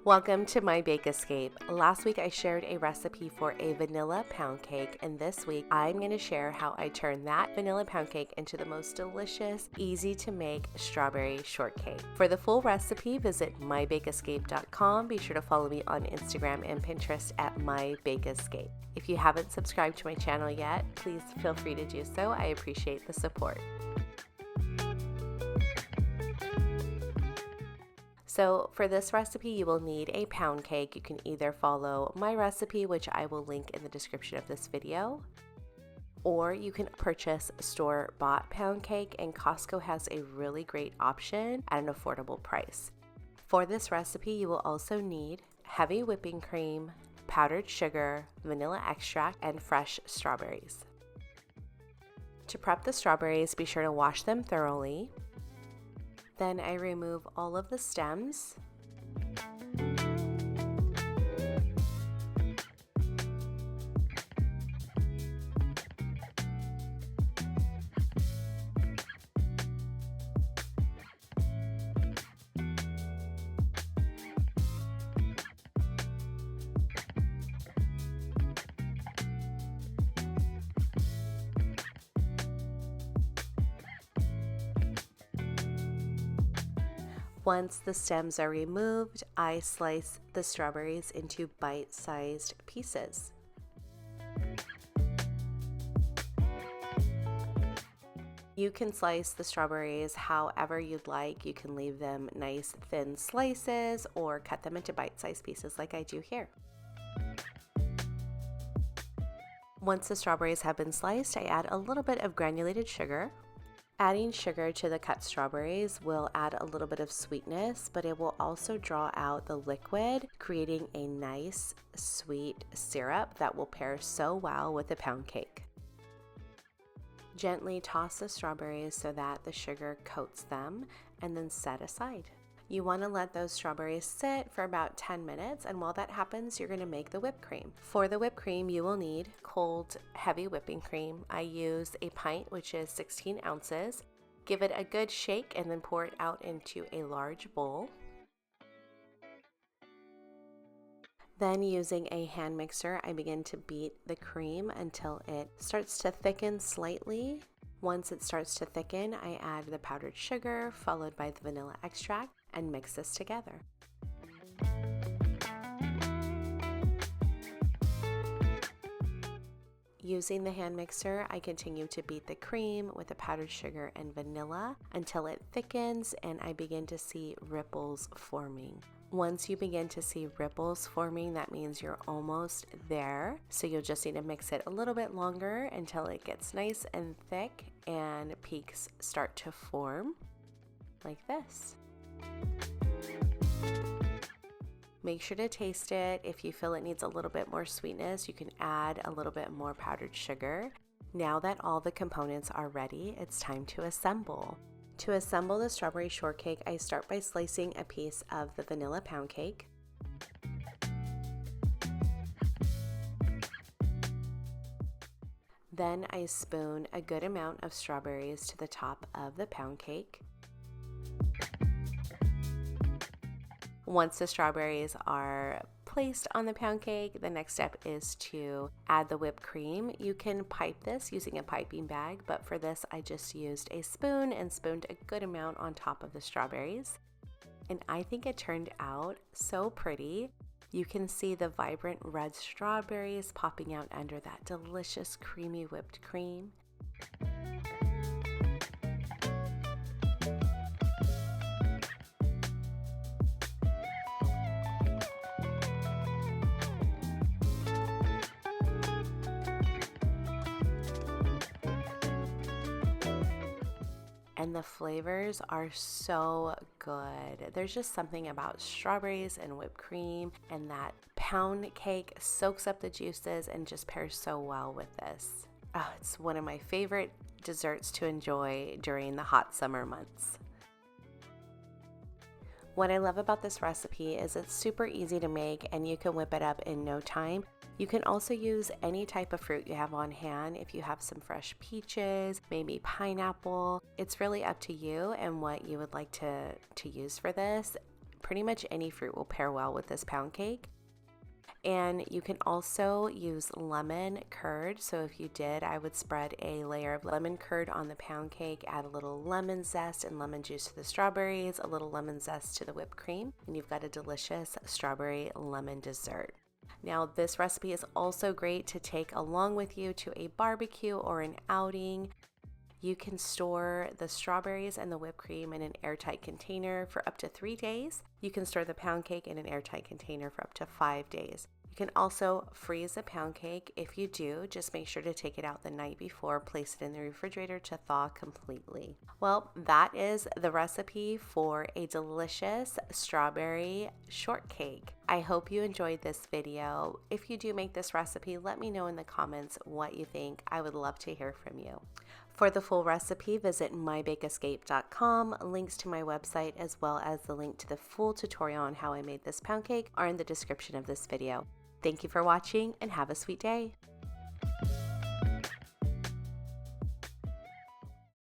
Welcome to my Bake Escape. Last week I shared a recipe for a vanilla pound cake, and this week I'm going to share how I turned that vanilla pound cake into the most delicious, easy to make strawberry shortcake. For the full recipe, visit mybakeescape.com. Be sure to follow me on Instagram and Pinterest at mybakeescape. If you haven't subscribed to my channel yet, please feel free to do so. I appreciate the support. So for this recipe, you will need a pound cake. You can either follow my recipe, which I will link in the description of this video, or you can purchase store-bought pound cake, and Costco has a really great option at an affordable price. For this recipe, you will also need heavy whipping cream, powdered sugar, vanilla extract, and fresh strawberries. To prep the strawberries, be sure to wash them thoroughly. Then I remove all of the stems. Once the stems are removed, I slice the strawberries into bite-sized pieces. You can slice the strawberries however you'd like. You can leave them nice thin slices or cut them into bite-sized pieces like I do here. Once the strawberries have been sliced, I add a little bit of granulated sugar. Adding sugar to the cut strawberries will add a little bit of sweetness, but it will also draw out the liquid, creating a nice sweet syrup that will pair so well with the pound cake. Gently toss the strawberries so that the sugar coats them, and then set aside. You want to let those strawberries sit for about 10 minutes, and while that happens, you're going to make the whipped cream. For the whipped cream, you will need cold, heavy whipping cream. I use a pint, which is 16 ounces. Give it a good shake and then pour it out into a large bowl. Then, using a hand mixer, I begin to beat the cream until it starts to thicken slightly. Once it starts to thicken, I add the powdered sugar, followed by the vanilla extract, and mix this together. Using the hand mixer, I continue to beat the cream with the powdered sugar and vanilla until it thickens and I begin to see ripples forming. Once you begin to see ripples forming, that means you're almost there. So you'll just need to mix it a little bit longer until it gets nice and thick and peaks start to form like this. Make sure to taste it. If you feel it needs a little bit more sweetness, you can add a little bit more powdered sugar. Now that all the components are ready, it's time to assemble. To assemble the strawberry shortcake, I start by slicing a piece of the vanilla pound cake. Then I spoon a good amount of strawberries to the top of the pound cake. Once the strawberries are placed on the pound cake, the next step is to add the whipped cream. You can pipe this using a piping bag, but for this I just used a spoon and spooned a good amount on top of the strawberries. And I think it turned out so pretty. You can see the vibrant red strawberries popping out under that delicious creamy whipped cream. And the flavors are so good. There's just something about strawberries and whipped cream, and that pound cake soaks up the juices and just pairs so well with this. Oh, it's one of my favorite desserts to enjoy during the hot summer months. What I love about this recipe is it's super easy to make and you can whip it up in no time. You can also use any type of fruit you have on hand. If you have some fresh peaches, maybe pineapple, it's really up to you and what you would like to use for this. pretty much any fruit will pair well with this pound cake. And you can also use lemon curd. So if you did, I would spread a layer of lemon curd on the pound cake, add a little lemon zest and lemon juice to the strawberries, a little lemon zest to the whipped cream, and you've got a delicious strawberry lemon dessert. Now, this recipe is also great to take along with you to a barbecue or an outing. You can store the strawberries and the whipped cream in an airtight container for up to 3 days. You can store the pound cake in an airtight container for up to 5 days. You can also freeze the pound cake. If you do, just make sure to take it out the night before, place it in the refrigerator to thaw completely. Well, that is the recipe for a delicious strawberry shortcake. I hope you enjoyed this video. If you do make this recipe, let me know in the comments what you think. I would love to hear from you. For the full recipe, visit mybakeescape.com. Links to my website as well as the link to the full tutorial on how I made this pound cake are in the description of this video. Thank you for watching and have a sweet day.